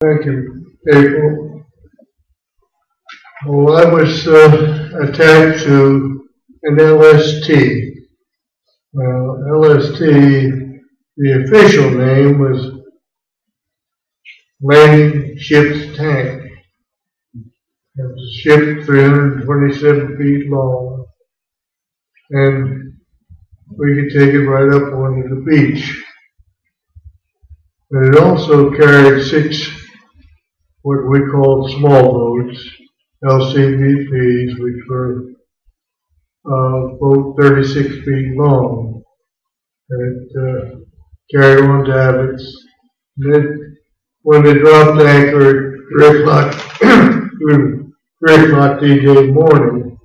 Thank you, April. Well, I was attached to an LST. Well, LST, the official name was Landing Ship's Tank. It was a ship 327 feet long, and we could take it right up onto the beach. But it also carried 6 what we called small boats, LCVPs, which were boat 36 feet long. And it carried on davits. When they dropped anchor at 3 o'clock, 3 o'clock DJ morning,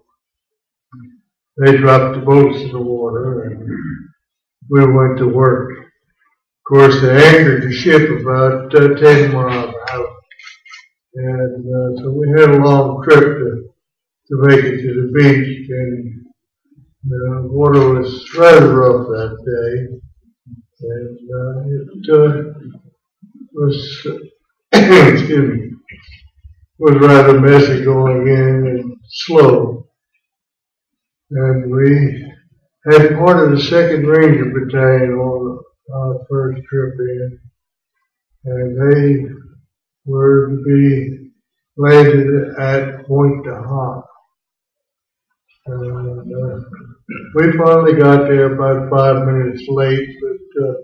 they dropped the boats in the water and we went to work. Of course, they anchored the ship about 10 miles out. And so we had a long trip to make it to the beach, and the water was rather rough that day, and it was, excuse me, was rather messy going in and slow. And we had part of the 2nd Ranger Battalion on our first trip in, and they were to be landed at Point de Hoc. We finally got there about 5 minutes late, but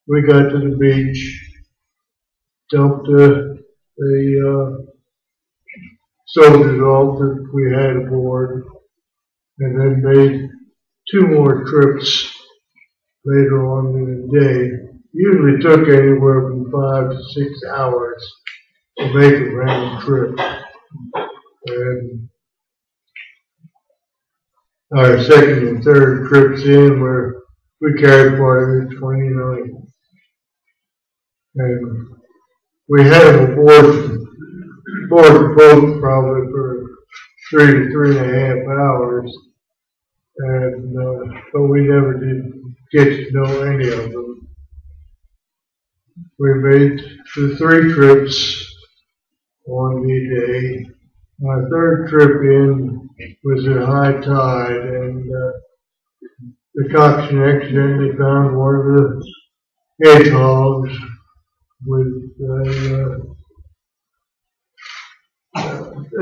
we got to the beach, dumped the soldiers off that we had aboard, and then made 2 more trips later on in the day. Usually took anywhere from 5 to 6 hours to make a round trip. And our 2nd and 3rd trips in where we carried part of the 29. And we had them aboard the boat probably for 3 to 3.5 hours. And but we never did get to know any of them. We made the 3 trips on the day. Our 3rd trip in was at high tide, and the coxswain accidentally found one of the hedgehogs with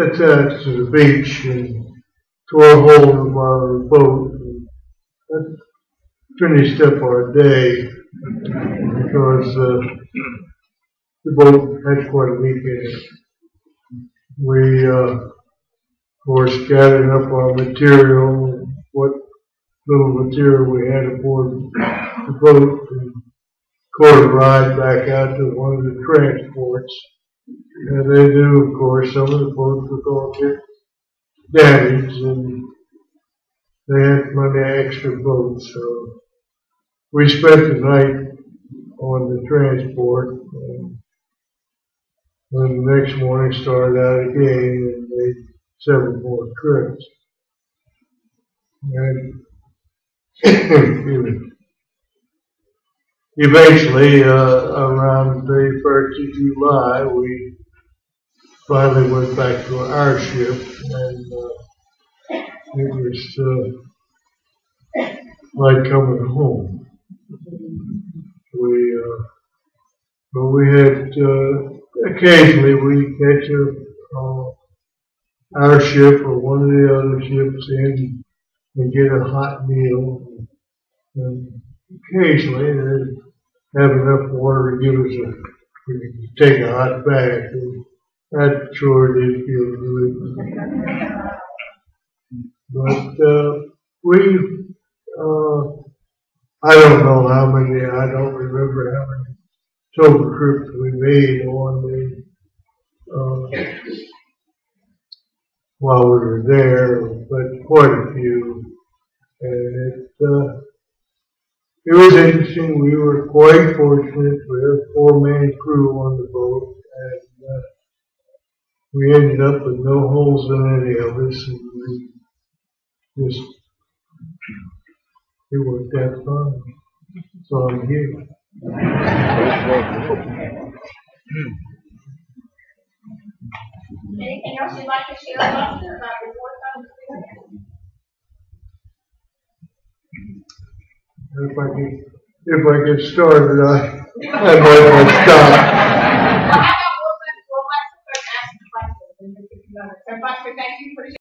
attached to the beach and tore a hole in the bottom of the boat. And that finished up our day because the boat had quite a leak in it. We, of course, gathered up our material, what little material we had aboard the boat, and caught a ride back out to one of the transports. And they knew, of course, some of the boats were going to get damaged, and they had plenty of extra boats. So we spent the night on the transport. And the next morning started out again and made several more trips. And eventually, around the 1st of July, we finally went back to our ship, and it was like coming home. But we had occasionally we catch our ship or one of the other ships in and get a hot meal. And occasionally they'd have enough water to give us we could take a hot bath. And that sure did feel good. But I don't know how many, I don't remember how many total trips we made on the while we were there, but quite a few. And it was interesting. We were quite fortunate. We had a 4-man crew on the boat, and we ended up with no holes in any of us, and it worked out fine. So I'm here. Anything else you'd like to share, Buster, about your wartime experience? If I get started, I might not stop.